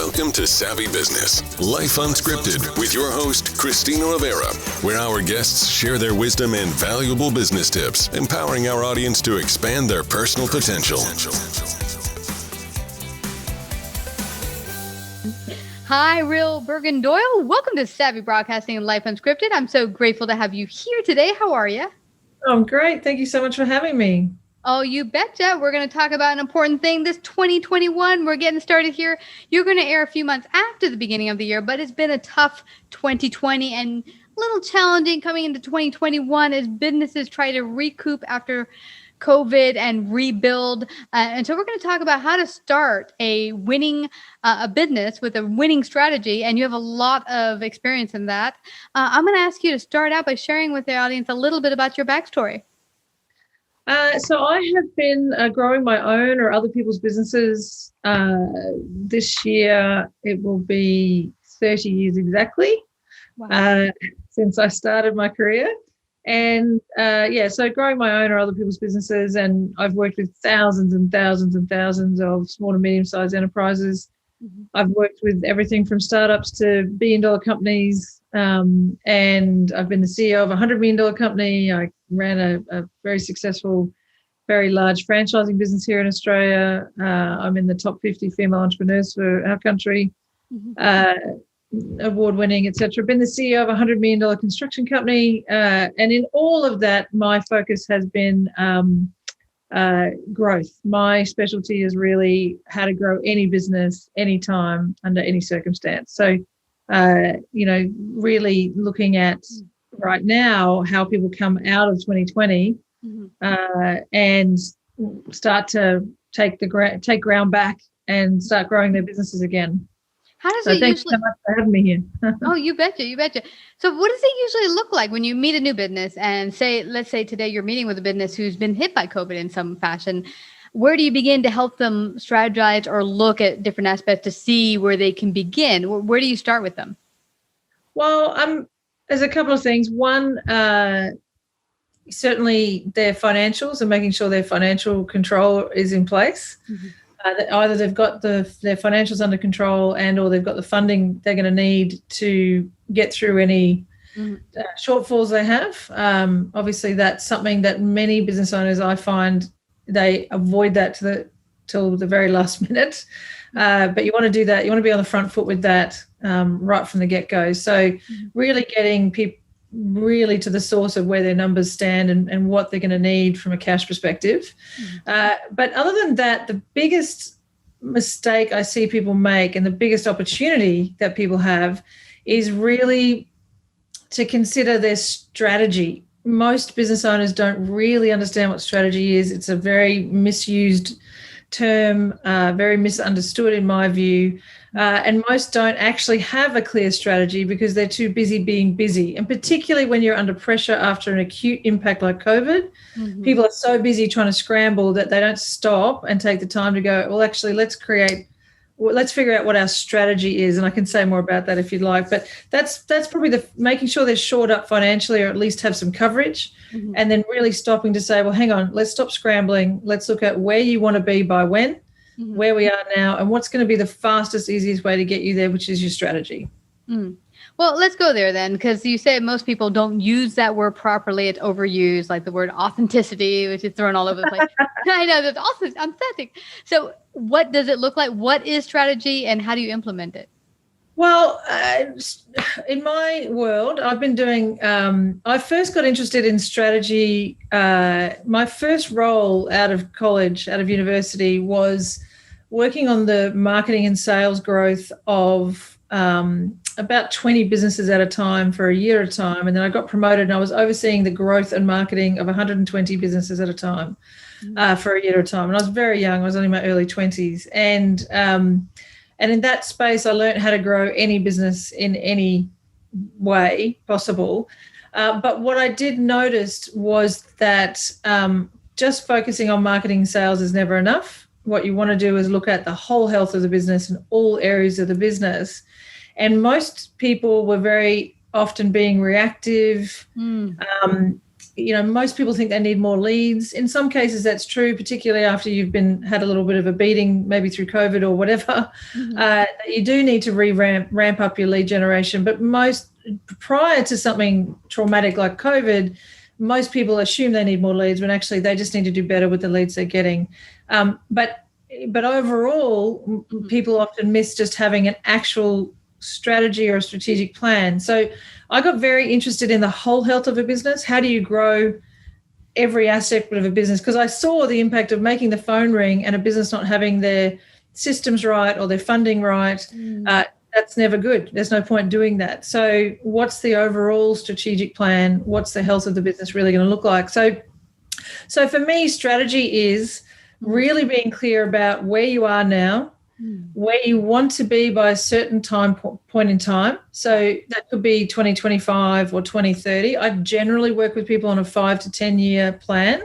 Welcome to Savvy Business, Life Unscripted, with your host, Christina Rivera, where our guests share their wisdom and valuable business tips, empowering our audience to expand their personal potential. Hi, Ryll Burgin-Doyle. Welcome to Savvy Broadcasting and Life Unscripted. I'm so grateful to have you here today. How are you? I'm great. Thank you so much for having me. Oh, you betcha. We're going to talk about an important thing. This 2021, we're getting started here. You're going to air a few months after the beginning of the year, but it's been a tough 2020 and a little challenging coming into 2021 as businesses try to recoup after COVID and rebuild. And so we're going to talk about how to start a winning a business with a winning strategy. And you have a lot of experience in that. I'm going to ask you to start out by sharing with the audience a little bit about your backstory. So I have been growing my own or other people's businesses. This year, it will be 30 years exactly. Wow. Since I started my career. And so growing my own or other people's businesses, and I've worked with thousands and thousands and thousands of small to medium-sized enterprises. Mm-hmm. I've worked with everything from startups to billion-dollar companies, and I've been the CEO of a $100 million company. I ran a very successful, very large franchising business here in Australia. I'm in the top 50 female entrepreneurs for our country. Mm-hmm. Award-winning, etc. Been the CEO of a $100 million construction company, and in all of that, my focus has been growth. My specialty is really how to grow any business, anytime, under any circumstance. So, really looking at right now how people come out of 2020 and start to take ground back and start growing their businesses again. How does it thanks usually? So much for having me here. Oh, you betcha. So what does it usually look like when you meet a new business and let's say today you're meeting with a business who's been hit by COVID in some fashion? Where do you begin to help them strategize or look at different aspects to see where they can begin? Where do you start with them? Well, there's a couple of things. One, certainly their financials and making sure their financial control is in place. Mm-hmm. That either they've got their financials under control and or they've got the funding they're going to need to get through any shortfalls they have. Obviously, that's something that many business owners, I find, they avoid that till the very last minute. But you want to do that. You want to be on the front foot with that right from the get-go. So really getting people really to the source of where their numbers stand and what they're going to need from a cash perspective. But other than that, the biggest mistake I see people make and the biggest opportunity that people have is really to consider their strategy. Most business owners don't really understand what strategy is. It's a very misused term, very misunderstood in my view. And most don't actually have a clear strategy because they're too busy being busy. And particularly when you're under pressure after an acute impact like COVID, people are so busy trying to scramble that they don't stop and take the time to go, well, actually, let's figure out what our strategy is. And I can say more about that if you'd like. But that's probably making sure they're shored up financially or at least have some coverage. And then really stopping to say, well, hang on, let's stop scrambling. Let's look at where you want to be by when. Where we are now, and what's going to be the fastest, easiest way to get you there, which is your strategy. Well, let's go there then, because you say most people don't use that word properly. It's overused, like the word authenticity, which is thrown all over the place. I know, that's also authentic. So what does it look like? What is strategy, and how do you implement it? Well, in my world, I've been doing, I first got interested in strategy. My first role out of college, out of university, was working on the marketing and sales growth of about 20 businesses at a time for a year at a time. And then I got promoted and I was overseeing the growth and marketing of 120 businesses at a time for a year at a time. And I was very young. I was only in my early 20s. And in that space, I learned how to grow any business in any way possible. But what I did notice was that just focusing on marketing and sales is never enough. What you want to do is look at the whole health of the business and all areas of the business. And most people were very often being reactive, most people think they need more leads. In some cases, that's true, particularly after you've had a little bit of a beating, maybe through COVID or whatever. That you do need to ramp up your lead generation. But prior to something traumatic like COVID, most people assume they need more leads when actually they just need to do better with the leads they're getting. But overall, people often miss just having an actual strategy or a strategic plan. So I got very interested in the whole health of a business. How do you grow every aspect of a business? Because I saw the impact of making the phone ring and a business not having their systems right or their funding right. That's never good. There's no point doing that. So what's the overall strategic plan? What's the health of the business really going to look like? So for me, strategy is really being clear about where you are now, where you want to be by a certain point in time. So that could be 2025 or 2030. I generally work with people on a 5 to 10 year plan.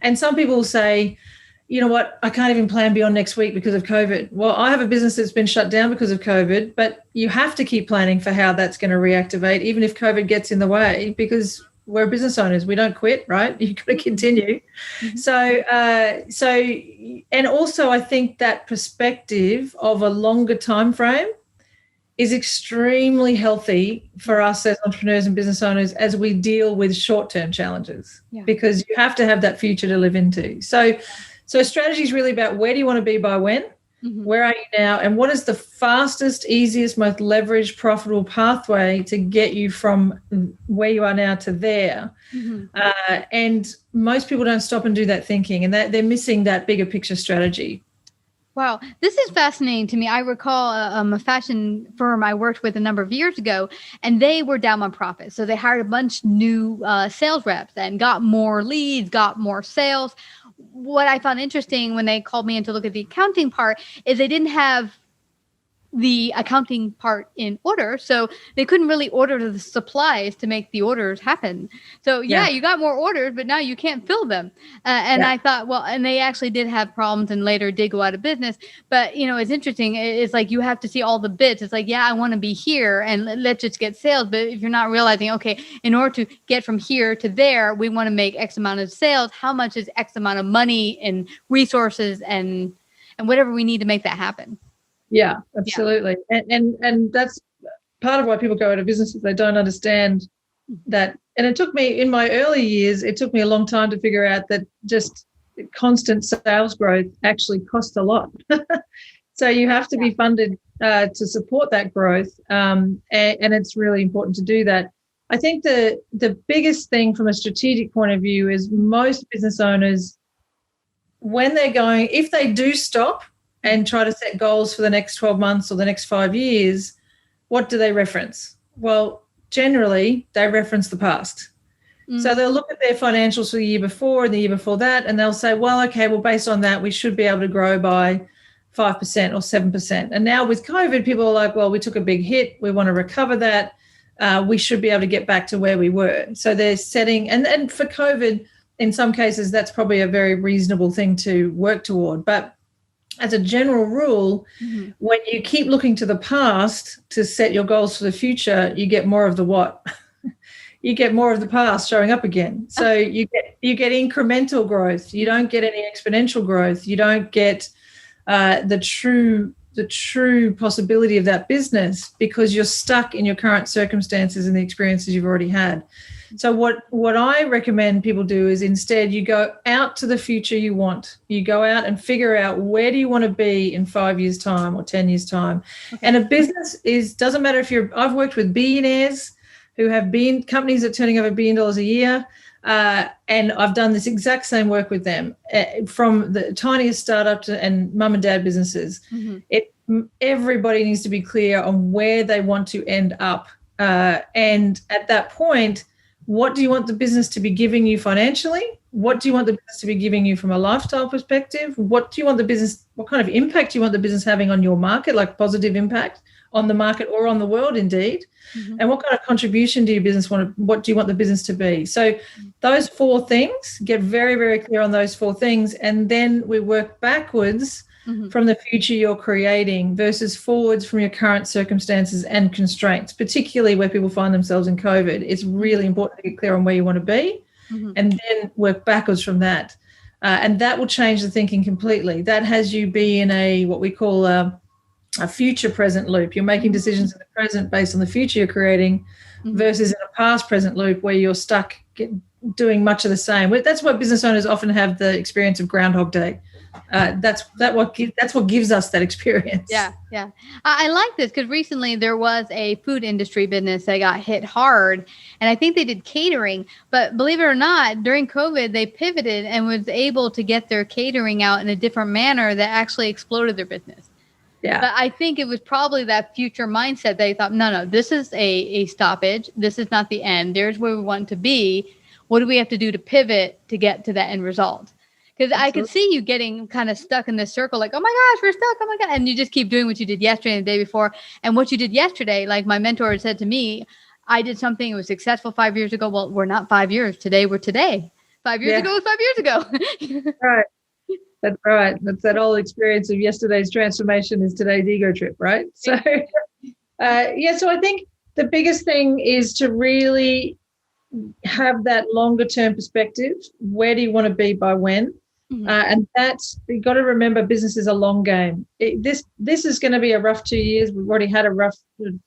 And some people will say, you know what, I can't even plan beyond next week because of COVID. Well, I have a business that's been shut down because of COVID, but you have to keep planning for how that's going to reactivate, even if COVID gets in the way, because we're business owners. We don't quit, right? You've got to continue. So and also I think that perspective of a longer time frame is extremely healthy for us as entrepreneurs and business owners as we deal with short-term challenges, because you have to have that future to live into. So strategy is really about where do you want to be by when? Where are you now? And what is the fastest, easiest, most leveraged, profitable pathway to get you from where you are now to there? And most people don't stop and do that thinking, and that they're missing that bigger picture strategy. Wow, this is fascinating to me. I recall a fashion firm I worked with a number of years ago, and they were down on profit. So they hired a bunch of new sales reps and got more leads, got more sales. What I found interesting when they called me in to look at the accounting part is they didn't have the accounting part in order. So they couldn't really order the supplies to make the orders happen. So you got more orders, but now you can't fill them. I thought, well, and they actually did have problems and later did go out of business. But, it's interesting. It's like you have to see all the bits. It's like, I want to be here and let's just get sales. But if you're not realizing, okay, in order to get from here to there, we want to make X amount of sales. How much is X amount of money and resources and whatever we need to make that happen? Yeah, absolutely. And that's part of why people go out of businesses. They don't understand that. And it took me, in my early years, it took me a long time to figure out that just constant sales growth actually costs a lot. So you have to be funded to support that growth. And it's really important to do that. I think the biggest thing from a strategic point of view is most business owners, when they're going, if they do stop and try to set goals for the next 12 months or the next 5 years, what do they reference? Well, generally, they reference the past. So they'll look at their financials for the year before and the year before that, and they'll say, well, okay, well, based on that, we should be able to grow by 5% or 7%. And now with COVID, people are like, well, we took a big hit. We want to recover that. We should be able to get back to where we were. So they're setting, and for COVID, in some cases, that's probably a very reasonable thing to work toward. But as a general rule, when you keep looking to the past to set your goals for the future, you get more of the what? You get more of the past showing up again. So you get incremental growth. You don't get any exponential growth. You don't get the true possibility of that business because you're stuck in your current circumstances and the experiences you've already had. So what I recommend people do is instead you go out to the future you want. You go out and figure out where do you want to be in 5 years' time or 10 years' time. Okay. And a business doesn't matter if I've worked with billionaires who have companies that are turning over $1 billion a year. And I've done this exact same work with them from the tiniest startup and mum and dad businesses. Everybody needs to be clear on where they want to end up. And at that point, what do you want the business to be giving you financially? What do you want the business to be giving you from a lifestyle perspective? What kind of impact do you want the business having on your market, like positive impact on the market or on the world indeed? And what kind of contribution what do you want the business to be? So those 4 things, get very, very clear on those 4 things. And then we work backwards from the future you're creating versus forwards from your current circumstances and constraints, particularly where people find themselves in COVID. It's really important to get clear on where you want to be and then work backwards from that. And that will change the thinking completely. That has you be in what we call a future present loop. You're making decisions in the present based on the future you're creating versus in a past present loop where you're stuck doing much of the same. That's why business owners often have the experience of Groundhog Day. That's what gives us that experience. Yeah. I like this because recently there was a food industry business that got hit hard, and I think they did catering. But believe it or not, during COVID, they pivoted and was able to get their catering out in a different manner that actually exploded their business. Yeah. But I think it was probably that future mindset. They thought, no, this is a stoppage. This is not the end. There's where we want to be. What do we have to do to pivot to get to that end result? Because I could see you getting kind of stuck in this circle, like, oh my gosh, we're stuck. Oh my God. And you just keep doing what you did yesterday and the day before. And what you did yesterday, like my mentor had said to me, I did something, it was successful 5 years ago. Well, we're not 5 years. Today, we're today. 5 years ago was 5 years ago. Right. That's right. That's that old experience of yesterday's transformation is today's ego trip, right? So, so I think the biggest thing is to really have that longer term perspective. Where do you want to be by when? And that's, you've got to remember, business is a long game. This is going to be a rough 2 years. We've already had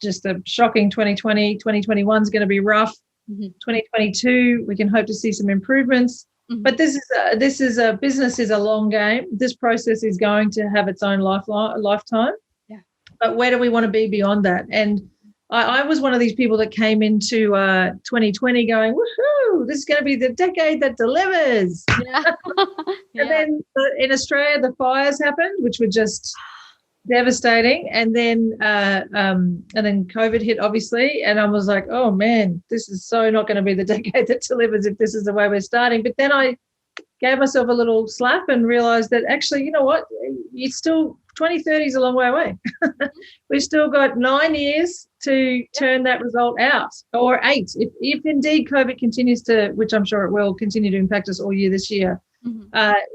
just a shocking 2020. 2021 is going to be rough. 2022, we can hope to see some improvements. But this is a business is a long game. This process is going to have its own lifetime. Yeah. But where do we want to be beyond that? And I was one of these people that came into 2020 going, woohoo, this is going to be the decade that delivers. Yeah. And then in Australia, the fires happened, which were just devastating. And then COVID hit, obviously. And I was like, oh, man, this is so not going to be the decade that delivers if this is the way we're starting. But then I gave myself a little slap and realized that actually, you know what, it's still 2030 is a long way away. We've still got 9 years to turn that result out, or 8. If indeed COVID continues to, which I'm sure it will, continue to impact us all year this year,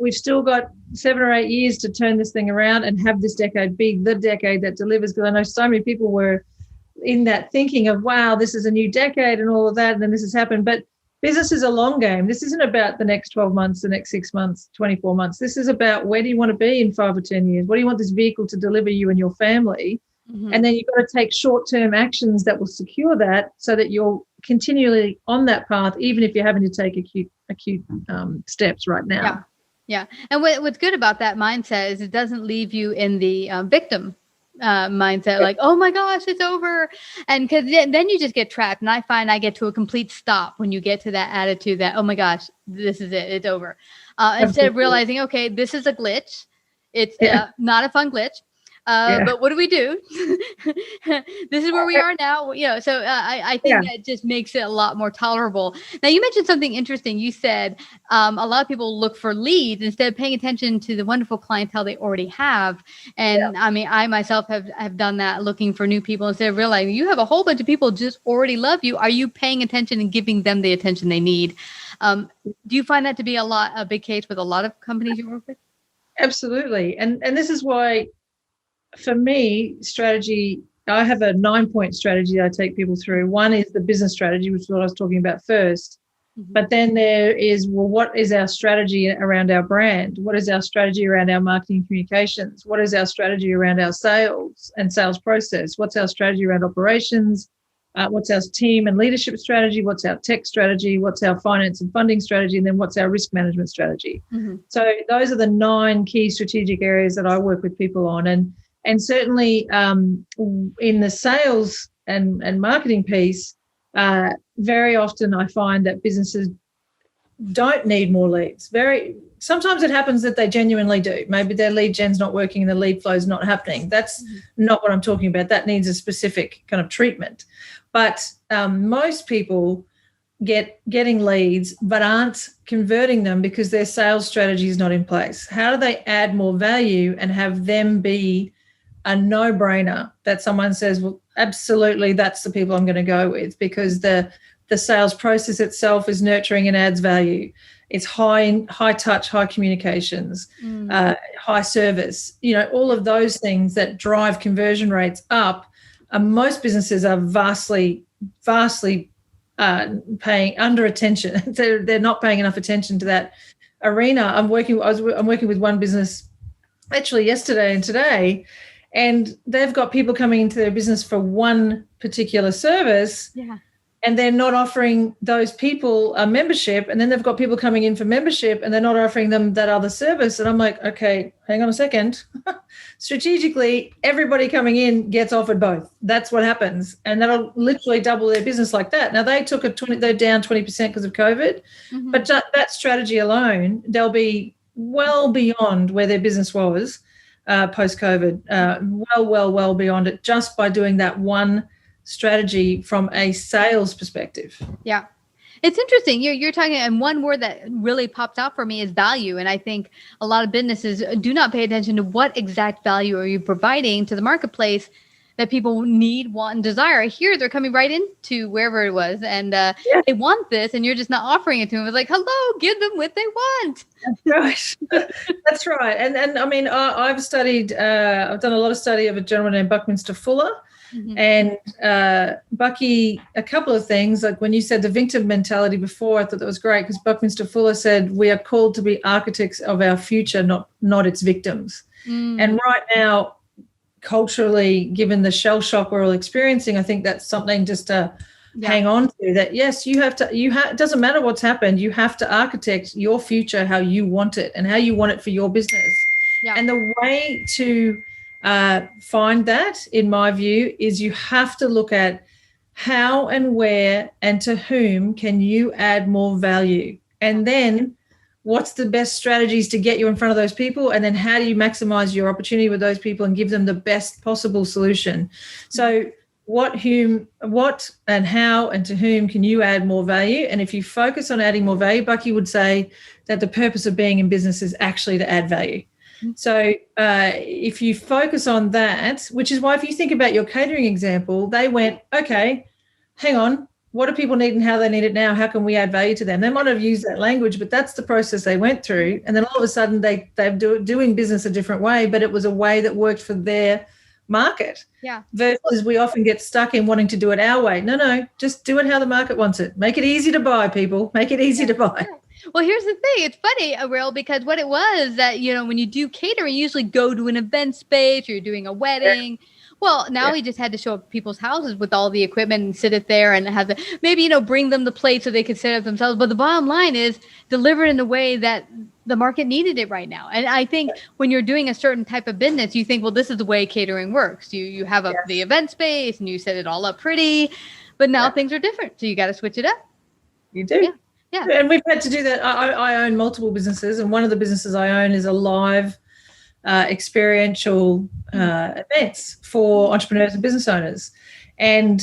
we've still got 7 or 8 years to turn this thing around and have this decade be the decade that delivers. Because I know so many people were in that thinking of, wow, this is a new decade and all of that, and then this has happened. But business is a long game. This isn't about the next 12 months, the next 6 months, 24 months. This is about where do you want to be in 5 or 10 years? What do you want this vehicle to deliver you and your family? And then you've got to take short-term actions that will secure that so that you're continually on that path, even if you're having to take acute steps right now. Yeah. And what's good about that mindset is it doesn't leave you in the victim mindset, like, oh my gosh, it's over. And because then you just get trapped. And I find I get to a complete stop when you get to that attitude that, oh my gosh, this is it, it's over. Instead of realizing, okay, this is a glitch. It's not a fun glitch. But what do we do? This is where we are now. So I think that just makes it a lot more tolerable. Now, you mentioned something interesting. You said a lot of people look for leads instead of paying attention to the wonderful clientele they already have. And I mean, I myself have done that, looking for new people instead of realizing you have a whole bunch of people just already love you. Are you paying attention and giving them the attention they need? Do you find that to be a big case with a lot of companies you work with? Absolutely. And this is why, for me, strategy, I have a 9-point strategy that I take people through. One is the business strategy, which is what I was talking about first. But then there is, well, what is our strategy around our brand? What is our strategy around our marketing communications? What is our strategy around our sales and sales process? What's our strategy around operations? What's our team and leadership strategy? What's our tech strategy? What's our finance and funding strategy? And then what's our risk management strategy? So those are the 9 key strategic areas that I work with people on. And certainly in the sales and marketing piece, very often I find that businesses don't need more leads. Sometimes it happens that they genuinely do. Maybe their lead gen's not working and the lead flow is not happening. That's not what I'm talking about. That needs a specific kind of treatment. But most people getting leads but aren't converting them because their sales strategy is not in place. How do they add more value and have them be a no-brainer that someone says, well, absolutely, that's the people I'm going to go with, because the sales process itself is nurturing and adds value. It's high touch, high communications, high service, all of those things that drive conversion rates up. Most businesses are vastly paying under attention. They're not paying enough attention to that arena. I'm working with one business actually yesterday and today, and they've got people coming into their business for one particular service. Yeah. And they're not offering those people a membership, and then they've got people coming in for membership and they're not offering them that other service. And I'm like, okay, hang on a second. Strategically, everybody coming in gets offered both. That's what happens. And that'll literally double their business like that. Now, they're down 20% because of COVID, but that strategy alone, they'll be well beyond where their business was post-COVID, well beyond it, just by doing that one strategy from a sales perspective. Yeah. It's interesting. You're talking, and one word that really popped out for me is value. And I think a lot of businesses do not pay attention to what exact value are you providing to the marketplace that people need, want, and desire. Here, they're coming right into wherever it was, and they want this, and you're just not offering it to them. It's like, hello, give them what they want. That's right. That's right. And I mean, I've done a lot of study of a gentleman named Buckminster Fuller. And Bucky, a couple of things, like when you said the victim mentality before, I thought that was great, because Buckminster Fuller said we are called to be architects of our future, not its victims. And right now, culturally, given the shell shock we're all experiencing, I think that's something just to hang on to, that yes, it doesn't matter what's happened, you have to architect your future how you want it and how you want it for your business. And the way to find that, in my view, is you have to look at how and where and to whom can you add more value, and then what's the best strategies to get you in front of those people, and then how do you maximize your opportunity with those people and give them the best possible solution. So what and how and to whom can you add more value? And if you focus on adding more value, Bucky would say that the purpose of being in business is actually to add value. So if you focus on that, which is why if you think about your catering example, they went, okay, hang on, what do people need and how they need it now? How can we add value to them? They might have used that language, but that's the process they went through. And then all of a sudden they're doing business a different way, but it was a way that worked for their market. Yeah. Versus we often get stuck in wanting to do it our way. No, just do it how the market wants it. Make it easy to buy, people. Make it easy to buy. Well, here's the thing. It's funny, Ryll, because what it was that, when you do catering, you usually go to an event space or you're doing a wedding. Yeah. Well, now we just had to show up people's houses with all the equipment and sit it there and have maybe, bring them the plate so they could set up themselves. But the bottom line is deliver it in a way that the market needed it right now. And I think when you're doing a certain type of business, you think, well, this is the way catering works. You have the event space and you set it all up pretty, but now things are different. So you got to switch it up. You do. Yeah. And we've had to do that. I own multiple businesses, and one of the businesses I own is a live experiential events for entrepreneurs and business owners. And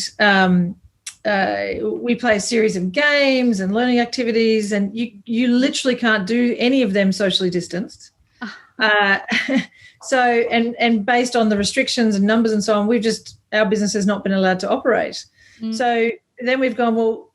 we play a series of games and learning activities, and you literally can't do any of them socially distanced. So, and based on the restrictions and numbers and so on, our business has not been allowed to operate. So then we've gone, well,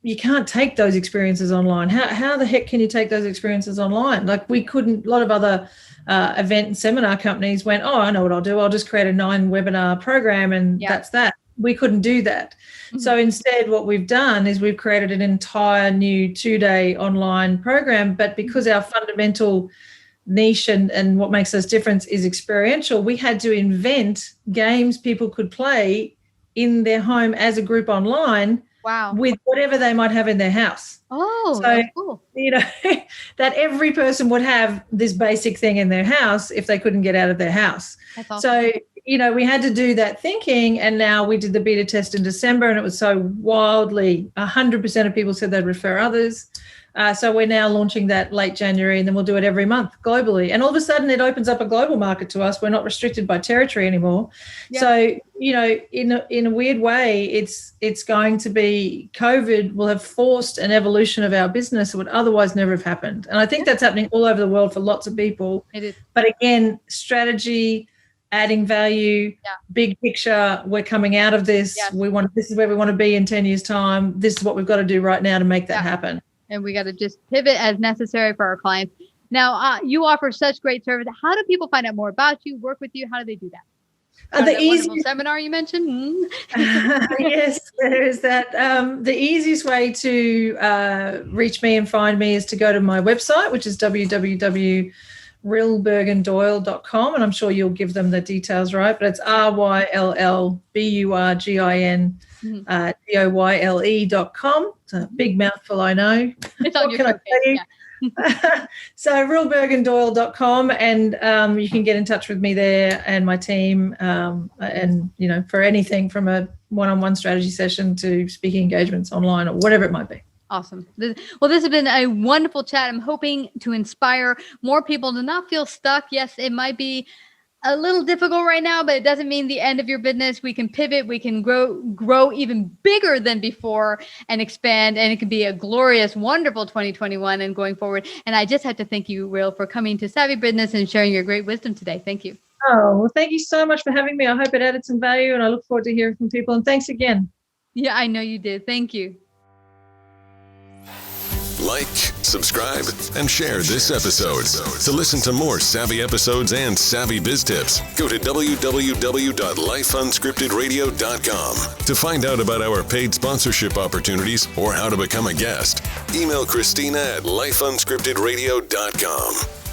you can't take those experiences online. How the heck can you take those experiences online? Like we couldn't, a lot of other event and seminar companies went, oh, I know what I'll do. I'll just create a 9-webinar program and that's that. We couldn't do that. So instead what we've done is we've created an entire new 2-day online program. But because our fundamental niche and what makes us different is experiential, we had to invent games people could play in their home as a group online. Wow. With whatever they might have in their house. Oh, so, that's cool. That every person would have this basic thing in their house if they couldn't get out of their house. That's awesome. So, we had to do that thinking, and now we did the beta test in December, and it was so wildly, 100% of people said they'd refer others. So we're now launching that late January, and then we'll do it every month globally. And all of a sudden it opens up a global market to us. We're not restricted by territory anymore. Yeah. So, in a weird way, it's going to be, COVID will have forced an evolution of our business that would otherwise never have happened. And I think that's happening all over the world for lots of people. It is. But again, strategy, adding value, big picture, we're coming out of this. Yeah. This is where we want to be in 10 years' time. This is what we've got to do right now to make that happen. And we got to just pivot as necessary for our clients. Now, you offer such great service. How do people find out more about you, work with you? How do they do that? The that wonderful easiest seminar you mentioned. yes, there is that. The easiest way to reach me and find me is to go to my website, which is www.ryllburgin-doyle.com, and I'm sure you'll give them the details right, but it's RYLLBURGIN-DOYLE.com. It's a big mouthful, I know. It's on What your can I tell you? yeah. So ryllburgin-doyle.com, and you can get in touch with me there and my team, and for anything from a one-on-one strategy session to speaking engagements online or whatever it might be. Awesome. Well, this has been a wonderful chat. I'm hoping to inspire more people to not feel stuck. Yes, it might be a little difficult right now, but it doesn't mean the end of your business. We can pivot. We can grow even bigger than before and expand. And it can be a glorious, wonderful 2021 and going forward. And I just have to thank you, Ryll, for coming to Savvy Business and sharing your great wisdom today. Thank you. Oh, well, thank you so much for having me. I hope it added some value, and I look forward to hearing from people. And thanks again. Yeah, I know you did. Thank you. Like, subscribe, and share this episode. To listen to more savvy episodes and savvy biz tips, go to www.lifeunscriptedradio.com. To find out about our paid sponsorship opportunities or how to become a guest, email Christina at lifeunscriptedradio.com.